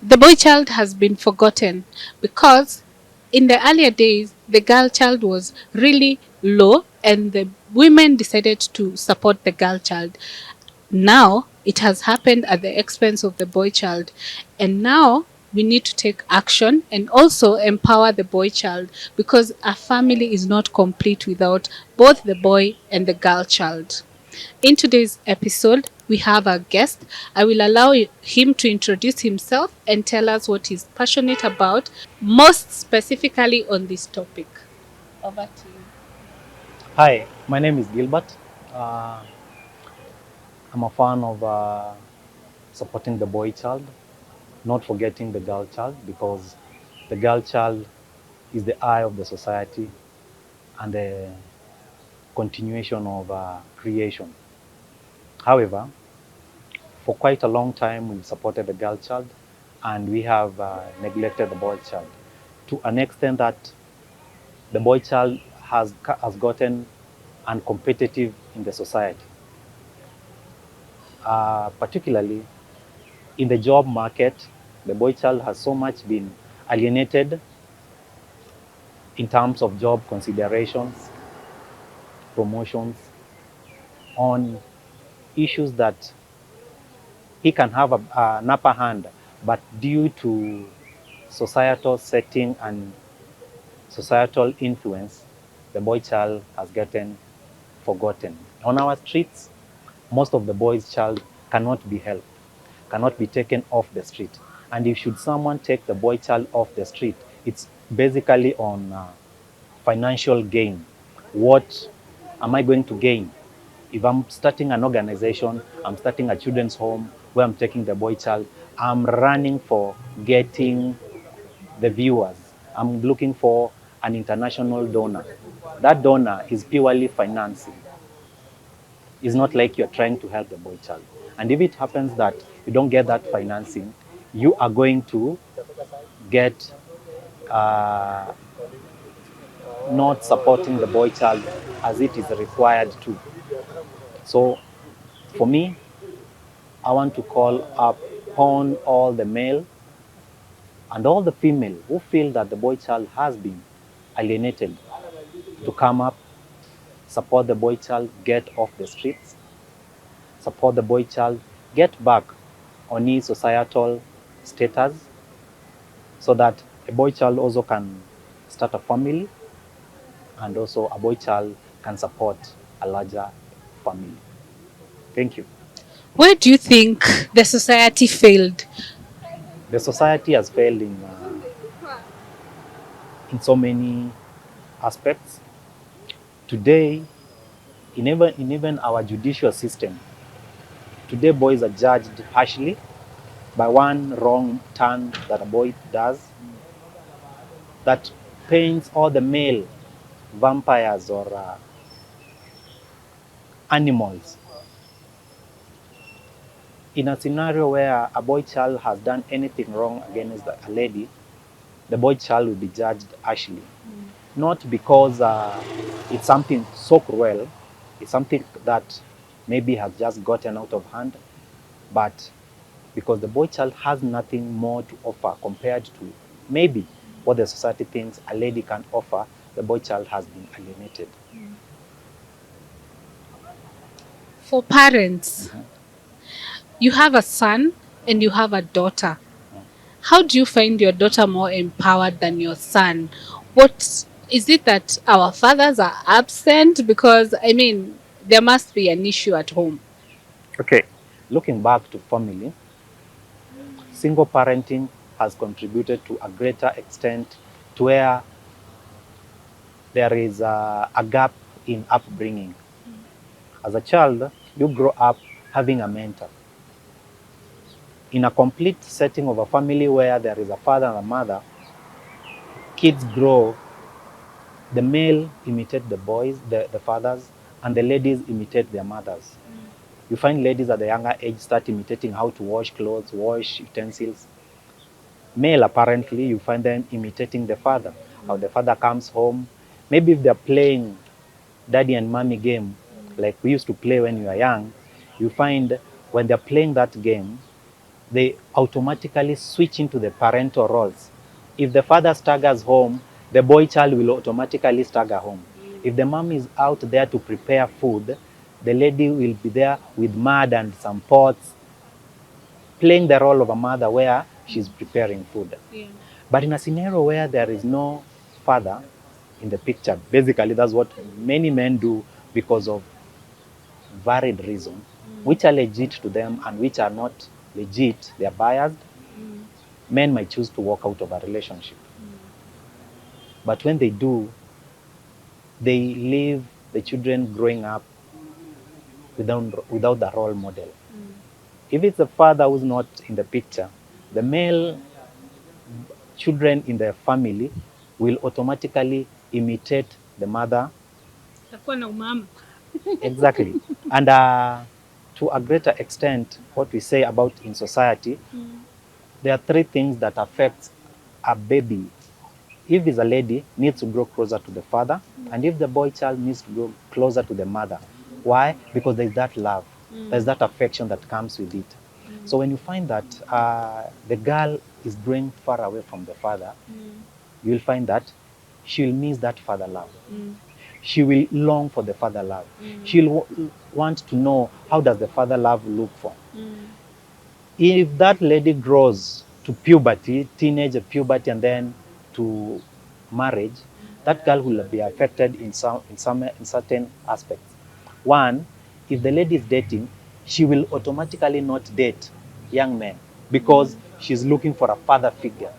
The boy child has been forgotten because in the earlier days, the girl child was really low and the women decided to support the girl child. Now it has happened at the expense of the boy child. And now we need to take action and also empower the boy child because a family is not complete without both the boy and the girl child. In today's episode, we have our guest. I will allow him to introduce himself and tell us what he's passionate about, most specifically on this topic. Over to you. Hi, my name is Gilbert. Uh, I'm a fan of supporting the boy child, not forgetting the girl child, because the girl child is the eye of the society and the continuation of creation. However, for quite a long time, we've supported the girl child and we have neglected the boy child to an extent that the boy child has gotten uncompetitive in the society, particularly in the job market. The boy child has so much been alienated in terms of job considerations, promotions, on issues that he can have an upper hand, but due to societal setting and societal influence, the boy child has gotten forgotten. On our streets, most of the boys child cannot be helped, cannot be taken off the street. And if should someone take the boy child off the street, it's basically on financial gain. What am I going to gain? If I'm starting an organization, I'm starting a children's home where I'm taking the boy child, I'm running for getting the viewers. I'm looking for an international donor. That donor is purely financing. It's not like you're trying to help the boy child. And if it happens that you don't get that financing, you are going to get uh, not supporting the boy child as it is required to. So for me, I want to call upon all the male and all the female who feel that the boy child has been alienated to come up, support the boy child, get off the streets, support the boy child, get back on his societal status so that a boy child also can start a family and also a boy child can support a larger family. Thank you. Where do you think the society failed? The society has failed in so many aspects. Today, in even our judicial system, today boys are judged harshly by one wrong turn that a boy does that paints all the male vampires or animals. In a scenario where a boy child has done anything wrong against a lady, the boy child will be judged harshly. Not because it's something so cruel, it's something that maybe has just gotten out of hand, but because the boy child has nothing more to offer compared to maybe what the society thinks a lady can offer, the boy child has been alienated. For parents, you have a son and you have a daughter. How do you find your daughter more empowered than your son? What is it that our fathers are absent? Because, I mean, there must be an issue at home. Okay, looking back to family, single parenting has contributed to a greater extent to where there is a gap in upbringing. As a child, you grow up having a mentor. In a complete setting of a family where there is a father and a mother, kids grow, the male imitate the boys, the fathers, and the ladies imitate their mothers. You find ladies at the younger age start imitating how to wash clothes, wash utensils. Male, apparently, you find them imitating the father. How the father comes home, maybe if they're playing daddy and mommy game, like we used to play when we were young, you find when they're playing that game, they automatically switch into the parental roles. If the father staggers home, the boy child will automatically stagger home. If the mom is out there to prepare food, the lady will be there with mud and some pots, playing the role of a mother where she's preparing food. Yeah. But in a scenario where there is no father in the picture, basically that's what many men do because of varied reasons, which are legit to them and which are not legit, they are biased. Men might choose to walk out of a relationship. But when they do, they leave the children growing up without the role model. If it's a father who's not in the picture, the male children in the family will automatically imitate the mother. Takuwa na umama. Exactly. And to a greater extent, what we say about in society, there are three things that affect a baby. If it's a lady, needs to grow closer to the father, and if the boy child needs to grow closer to the mother. Why? Because there's that love, there's that affection that comes with it. So when you find that the girl is growing far away from the father, you'll find that she'll miss that father love. She will long for the father love. She'll want to know, how does the father love look for? If that lady grows to puberty, teenage puberty, and then to marriage, that girl will be affected in certain aspects. One, if the lady is dating, she will automatically not date young men because she's looking for a father figure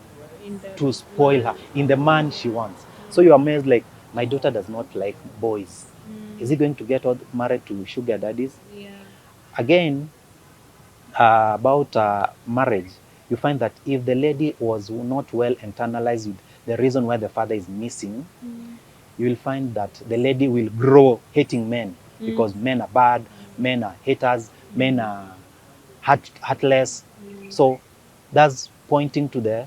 to spoil her in the man she wants. So you're amazed, like, my daughter does not like boys. Is he going to get married to sugar daddies? Yeah. Again, about marriage, you find that if the lady was not well internalized with the reason why the father is missing, you will find that the lady will grow hating men because men are bad, men are haters, men are heartless. So that's pointing to the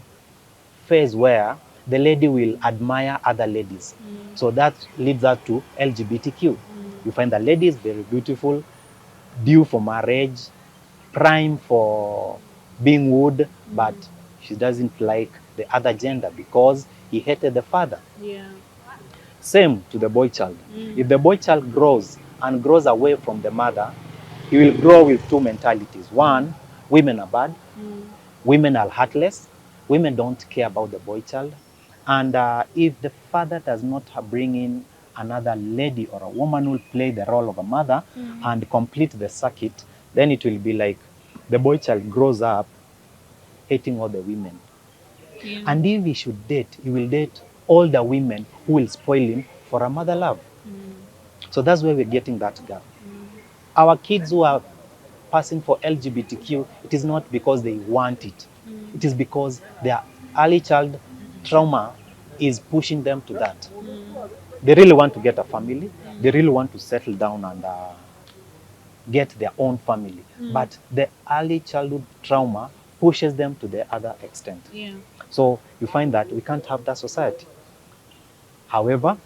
phase where the lady will admire other ladies. So that leads us to LGBTQ. You find the lady is very beautiful, due for marriage, prime for being wooed, but she doesn't like the other gender because he hated the father. Yeah. Same to the boy child. If the boy child grows and grows away from the mother, he will grow with two mentalities. One, women are bad, women are heartless, women don't care about the boy child. And if the father does not bring in another lady or a woman who will play the role of a mother and complete the circuit, then it will be like the boy child grows up hating all the women. Yeah. And if he should date, he will date all the women who will spoil him for a mother love. So that's where we're getting that gap. Our kids who are passing for LGBTQ, it is not because they want it. It is because their early child trauma is pushing them to that. They really want to get a family. They really want to settle down and get their own family. But the early childhood trauma pushes them to the other extent. Yeah. So you find that we can't have that society. However,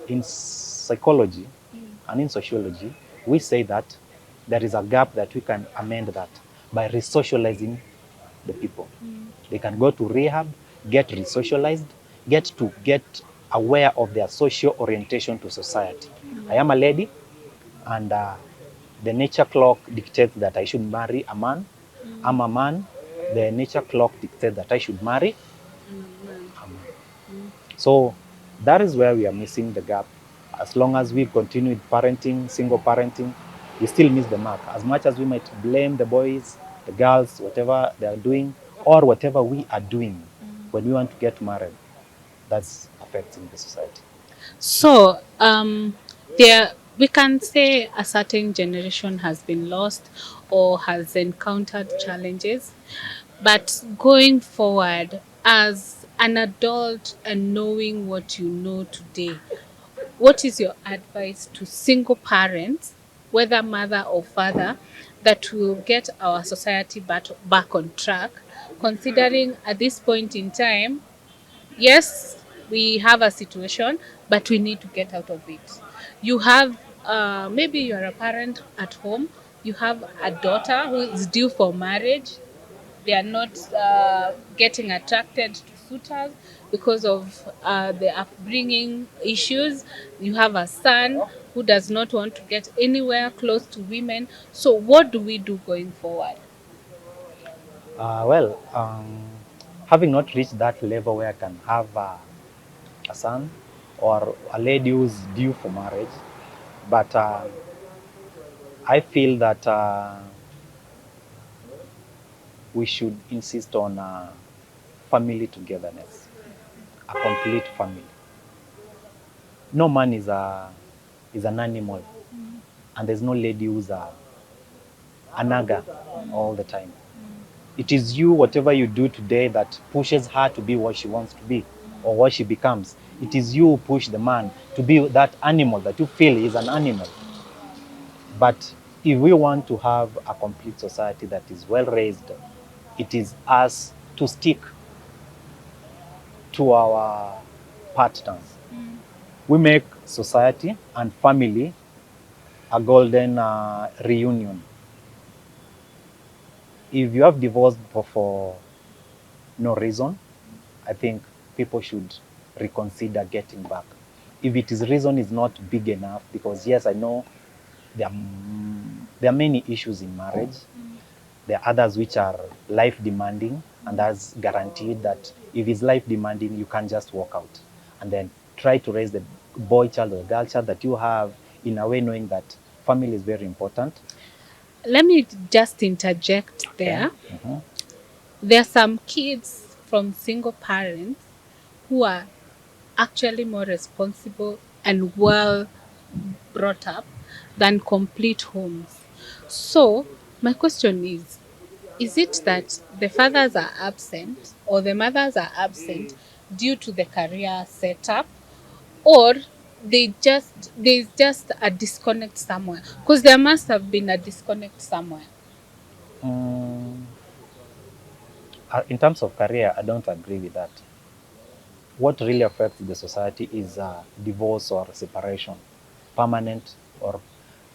in psychology and in sociology, we say that there is a gap that we can amend that by resocializing the people. They can go to rehab, get resocialized, get aware of their social orientation to society. I am a lady, and the nature clock dictates that I should marry a man. I'm a man, the nature clock dictates that I should marry a man. So that is where we are missing the gap. As long as we continue with parenting, single parenting, we still miss the mark. As much as we might blame the boys, the girls, whatever they are doing, or whatever we are doing when we want to get married, that's affecting the society. So, there we can say a certain generation has been lost or has encountered challenges, but going forward as an adult and knowing what you know today, what is your advice to single parents, whether mother or father, that will get our society back on track, considering at this point in time, yes, we have a situation, but we need to get out of it. You have, maybe you are a parent at home, you have a daughter who is due for marriage, They are not getting attracted to suitors because of the upbringing issues. You have a son who does not want to get anywhere close to women. So, what do we do going forward? Well, having not reached that level where I can have a son or a lady who's due for marriage, but I feel that we should insist on family togetherness, a complete family. No man is an animal, and there's no lady who's a naga all the time. It is you, whatever you do today, that pushes her to be what she wants to be or what she becomes. It is you who push the man to be that animal that you feel is an animal. But if we want to have a complete society that is well raised, it is us to stick to our partners. We make society and family a golden reunion. If you have divorced for no reason, I think people should reconsider getting back. If it is reason is not big enough, because yes, I know there are many issues in marriage. There are others which are life demanding, and that's guaranteed that if it's life demanding, you can't just walk out. And then try to raise the boy child or girl child that you have in a way knowing that family is very important. Let me just interject Okay. there. There are some kids from single parents who are actually more responsible and well brought up than complete homes. So, my question is it that the fathers are absent or the mothers are absent due to the career setup, or there's just a disconnect somewhere? Because there must have been a disconnect somewhere. Mm, in terms of career, I don't agree with that. What really affects the society is divorce or separation. Permanent or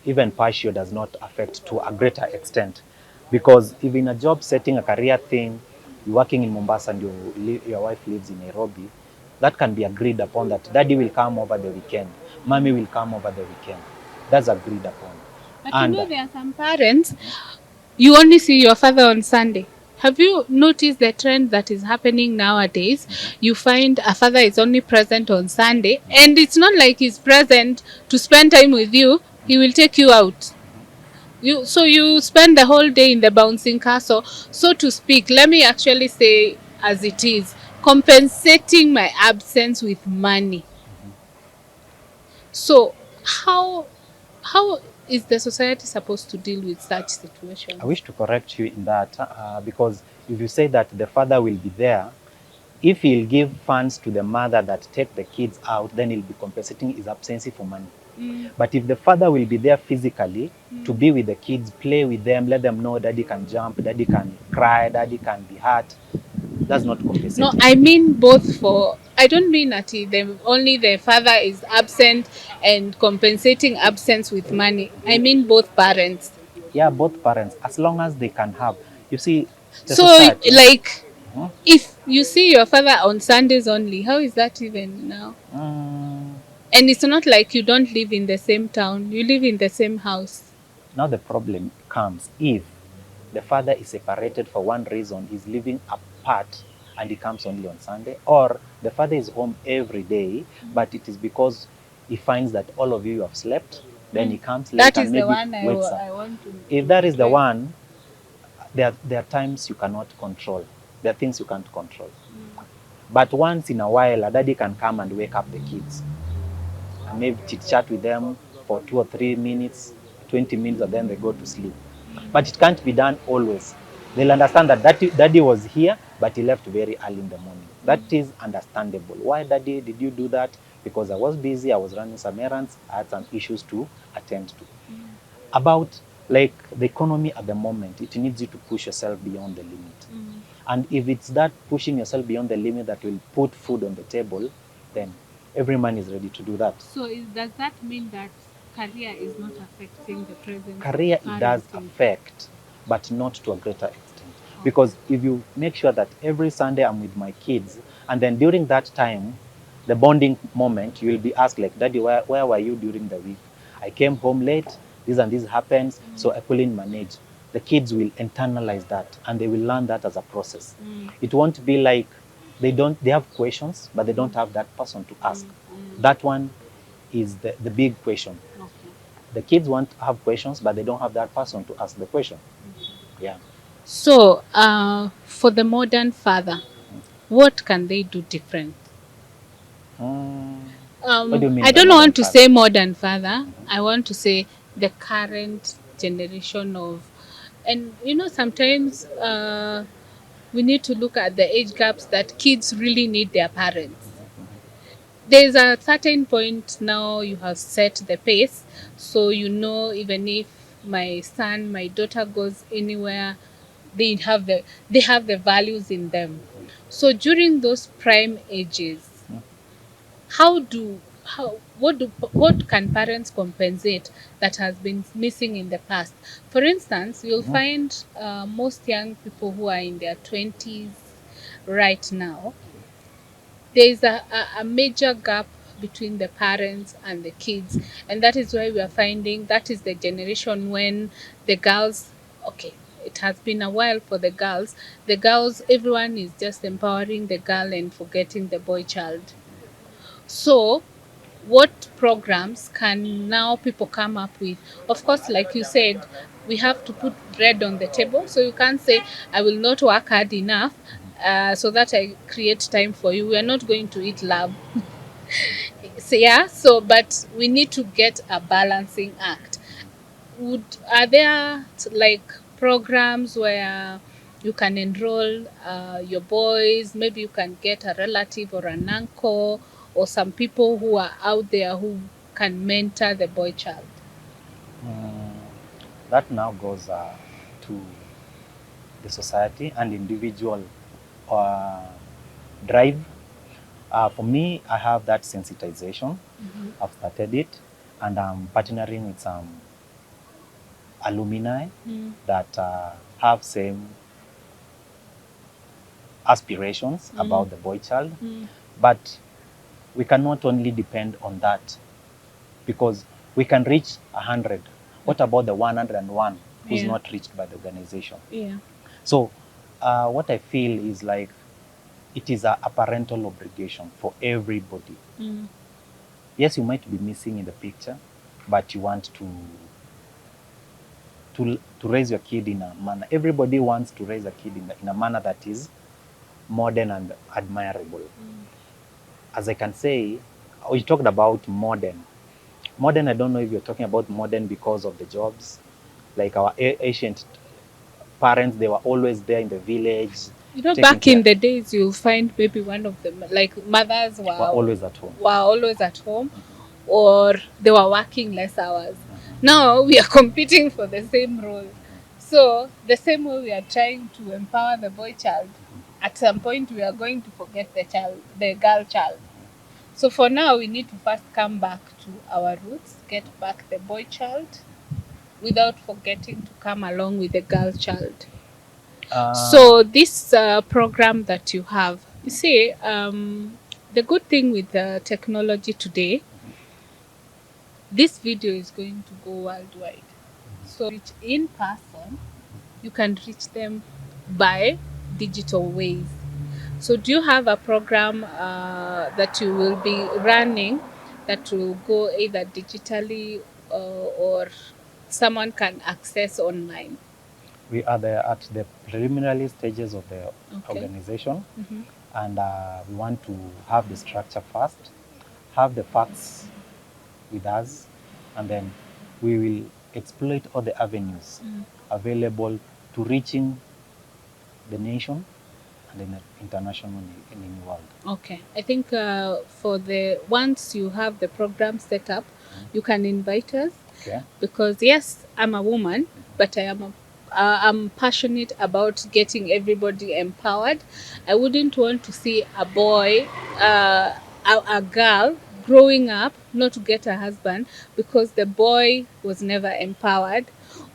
even partial does not affect to a greater extent. Because if in a job setting, a career thing, you're working in Mombasa and your wife lives in Nairobi, that can be agreed upon that daddy will come over the weekend, mommy will come over the weekend. That's agreed upon. But you And know, there are some parents, you only see your father on Sunday. Have you noticed the trend that is happening nowadays? You find a father is only present on Sunday, and it's not like he's present to spend time with you, he will take you out. You spend the whole day in the bouncing castle, so to speak. Let me actually say as it is, compensating my absence with money. So how is the society supposed to deal with such I situations? wish to correct you in that because if you say that the father will be there, if he'll give funds to the mother that take the kids out, then he'll be compensating his absence for money. But if the father will be there physically to be with the kids, play with them, let them know daddy can jump, daddy can cry, daddy can be hurt, that's not No, compensating. I mean both. For I don't mean that only the father is absent and compensating absence with money. I mean both parents. Yeah, both parents, as long as they can have. You see, the So, society, like, mhm, if you see your father on Sundays only, how is that even now? mm, And it's not like you don't live in the same town, you live in the same house. now the problem comes if the father is separated for one reason, he's living apart and he comes only on Sunday, or the father is home every day, but it is because he finds that all of you have slept, then he comes late That and is the maybe one wakes up. I want to If that is the trace. one, there are times you cannot control. There are things you can't control. But once in a while, a daddy can come and wake up the kids and maybe chit chat with them for 2 or 3 minutes, 20 minutes, and then they go to sleep. But it can't be done always. They'll understand that daddy was here, but he left very early in the morning. That is understandable. Why, daddy, did you do that? Because I was busy, I was running some errands, I had some issues to attend to. About like the economy at the moment, it needs you to push yourself beyond the limit. And if it's that pushing yourself beyond the limit that will put food on the table, then every man is ready to do that. So does that mean that career is not affecting the presence of Career it does parenting? affect, but not to a greater extent. Because if you make sure that every Sunday I'm with my kids, and then during that time, the bonding moment, you will be asked like, Daddy, where were you during the week? I came home late, this and this happens, so I couldn't manage. The kids will internalize that and they will learn that as a process. It won't be like they have questions, but they don't have that person to ask. That one is the big question. Okay. The kids want to have questions, but they don't have that person to ask the question. Yeah. So, for the modern father, what can they do different? Mm. What do you mean I by don't modern want to father? say modern father. I want to say the current generation of, and sometimes we need to look at the age gaps that kids really need their parents. There's a certain point now you have set the pace, so even if my son, my daughter goes anywhere, they have the values in them. So during those prime ages, what can parents compensate that has been missing in the past? For instance, you'll Mhm. find most young people who are in their 20s right now, there's a major gap between the parents and the kids, and that is why we are finding that is the generation when the girls, okay, it has been a while for the girls, everyone is just empowering the girl and forgetting the boy child. So what programs can now people come up with? Of course, like you said, we have to put bread on the table. So you can't say, I will not work hard enough so that I create time for you. We are not going to eat love. So, yeah, so, but we need to get a balancing act. Are there like programs where you can enroll your boys? Maybe you can get a relative or an uncle or some people who are out there who can mentor the boy child. Mm, that now goes to the society and individual uh, drive. For me, I have that sensitization. I've started it, and I'm partnering with some alumni Mm, that have same aspirations mm, about the boy child. mm. But we cannot only depend on that, because we can reach 100. What about the 101 who's Yeah, not reached by the organization? yeah. So what I feel is like it is a parental obligation for everybody. Mm, Yes, you might be missing in the picture, but you want to raise your kid in a manner. Everybody wants to raise a kid in a manner that is modern and admirable. As I can say, you talked about modern. Modern, I don't know if you're talking about modern because of the jobs. Like our ancient parents, they were always there in the village, taking Back in care, the days, you'll find maybe one of them, like mothers were were always at home. were always at home, or they were working less hours. Now we are competing for the same role. So the same way we are trying to empower the boy child, at some point we are going to forget the girl child. So for now we need to first come back to our roots, get back the boy child without forgetting to come along with the girl child. Uh, So this program that you have, you see, the good thing with the technology today, this video is going to go worldwide. So reach in person, you can reach them by digital ways. So do you have a program that you will be running that will go either digitally or someone can access online? we are there at the preliminary stages of the Okay. organization, Mm-hmm. and we want to have the structure first, have the facts with us, and then we will exploit all the avenues available to reaching the nation and then international in the world. Okay. I think for the once you have the program set up, you can invite us Okay. because yes, I'm a woman, but I'm passionate about getting everybody empowered. I wouldn't want to see a boy, a girl growing up not to get a husband because the boy was never empowered,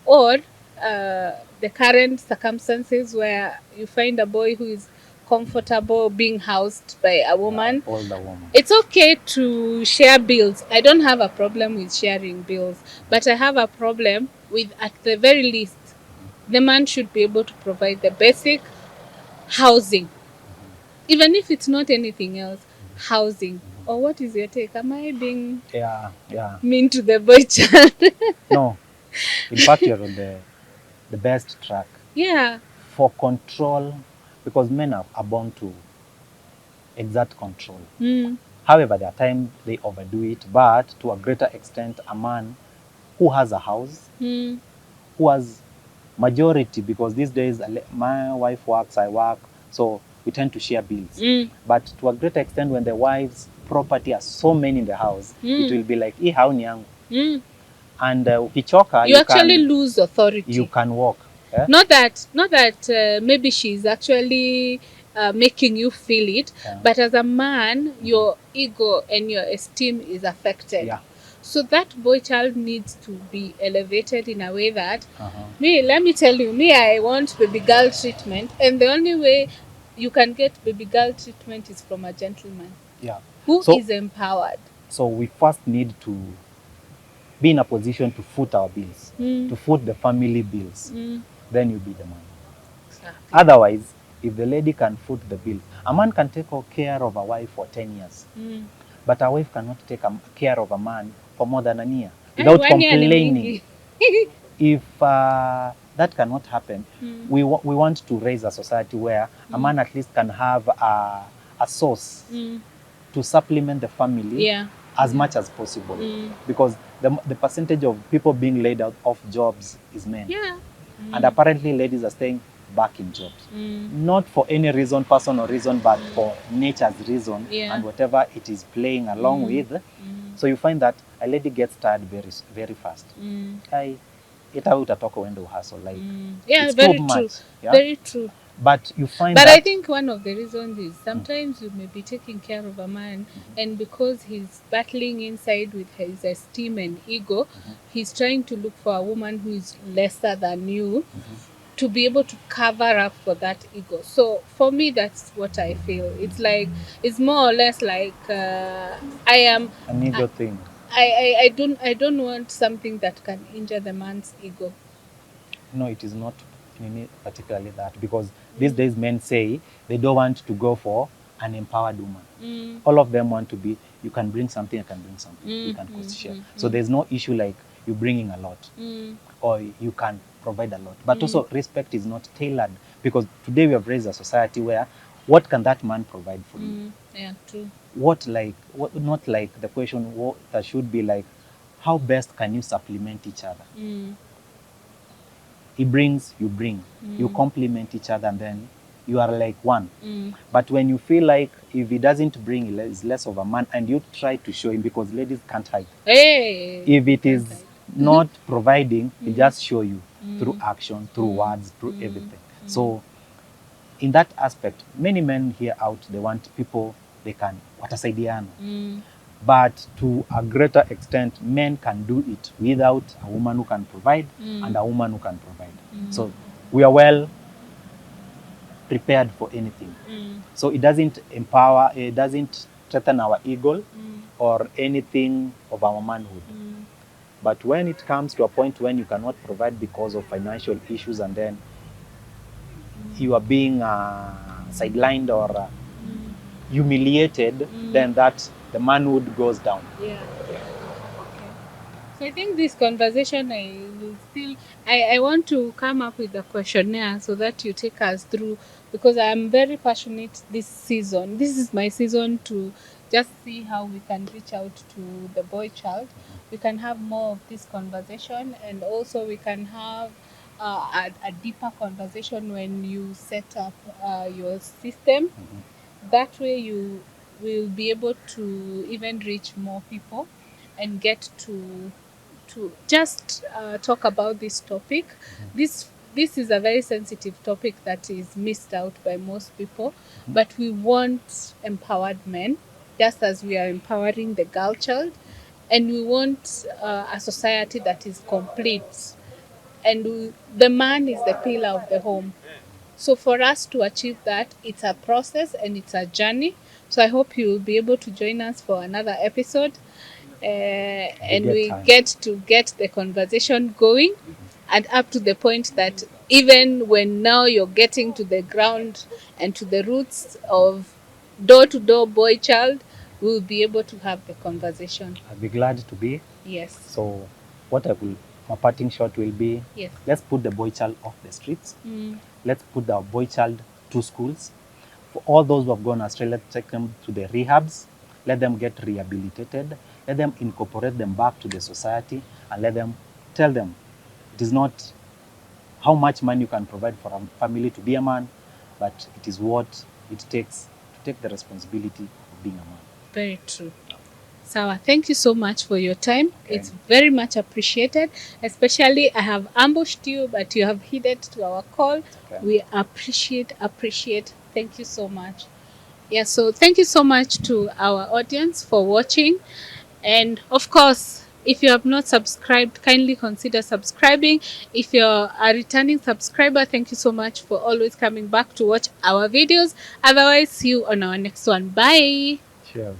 or the current circumstances where you find a boy who is comfortable being housed by a woman, older woman. it's okay to share bills. I don't have a problem with sharing bills, but I have a problem with, at the very least, the man should be able to provide the basic housing, even if it's not anything else. Housing. Or what is your take? Am I being Yeah, yeah. mean to the boy child? No, in fact, you're on the best track Yeah. for control, because men are born to exert control. Mm, However, there are times they overdo it, but to a greater extent, a man who has a house, mm, who has majority, because these days my wife works, I work, so we tend to share bills. mm, But to a greater extent, when the wife's property are so many in the house, it mm, will be like, hii hauni yangu. mm. And ukichoka, You actually lose you authority. can walk. Yeah? Not that maybe she's actually making you feel it, Yeah. but as a man, your ego and your esteem is affected. Yeah. So that boy child needs to be elevated in a way that, Uh-huh. let me tell you, I want baby girl treatment, and the only way you can get baby girl treatment is from a gentleman Yeah. who So, is empowered. so we first need to be in a position to foot our bills, Mm, to foot the family bills. mm, Then you be the man. exactly. Otherwise, if the lady can foot the bill, a man can take care of a wife for 10 years, Mm. but a wife cannot take care of a man for more than a year Ay, without 1 year ni complaining. mingi. If that cannot happen, Mm, we want to raise a society where a man at least can have a source mm. to supplement the family Yeah. as much as possible. Mm. Because the percentage of people being laid out of jobs is men. Yeah. And apparently ladies are staying back in jobs. Mm. Not for any reason, personal reason, but for nature's reason, Yeah. and whatever it is playing along with. Mm. So you find that a lady gets tired very fast. Mm. Ita utatoka uende uhustle, like Yeah, it's too very much. true. Yeah? Very true. But you find But that I think one of the reasons is sometimes you may be taking care of a man, and because he's battling inside with his esteem and ego, he's trying to look for a woman who is lesser than you to be able to cover up for that ego. So for me, that's what I feel. It's like, it's more or less like I am. an ego thing. I don't want something that can injure the man's ego. No, it is not particularly that, because these days men say they don't want to go for an empowered woman. Mm, All of them want to be, you can bring something, I can bring something, we can cost share. So there's no issue like you bringing a lot, mm, or you can provide a lot. But also respect is not tailored, because today we have raised a society where what can that man provide for you? yeah, true. What, not like the question that should be like, how best can you supplement each other? Mm, He brings, you bring, you complement each other, and then you are like one. But when you feel like if he doesn't bring, he is less of a man, and you try to show him, because ladies can't hide. hey, If it can't is hide. not providing, he just show you through action, through words, through everything. So in that aspect, many men here out, they want people they can watasaidiana. But to a greater extent, men can do it without a woman who can provide and a woman who can provide. So we are well prepared for anything. So it doesn't empower, it doesn't strengthen our ego or anything of our manhood. But when it comes to a point when you cannot provide because of financial issues, and then you are being sidelined or humiliated, then that the manhood goes down. Yeah. Okay. So I think this conversation, I will still, I want to come up with a questionnaire so that you take us through, because I am very passionate this season. This is my season to just see how we can reach out to the boy child. We can have more of this conversation, and also we can have a deeper conversation when you set up your system. That way you will be able to even reach more people and get to just talk about this topic. This is a very sensitive topic that is missed out by most people, but we want empowered men, just as we are empowering the girl child, and we want a society that is complete. and the man is the pillar of the home. So for us to achieve that, it's a process and it's a journey. So I hope you will be able to join us for another episode, We and get we time. get to get the conversation going, and up to the point that even when now you're getting to the ground and to the roots of door to door boy child, we'll be able to have the conversation. I'll be glad to be. Yes. So what I will, my parting shot will be, Yes. let's put the boy child off the streets. Let's put our boy child to schools. For all those who have gone astray, let's take them to the rehabs. Let them get rehabilitated. Let them incorporate them back to the society, and let them tell them it is not how much money you can provide for a family to be a man, but it is what it takes to take the responsibility of being a man. Very true. Sawa, thank you so much for your time. Okay. It's very much appreciated. Especially, I have ambushed you, but you have heeded to our call. Okay. We appreciate. Thank you so much. Yeah, so thank you so much to our audience for watching. And of course, if you have not subscribed, kindly consider subscribing. If you're a returning subscriber, thank you so much for always coming back to watch our videos. Otherwise, see you on our next one. Bye. Cheers.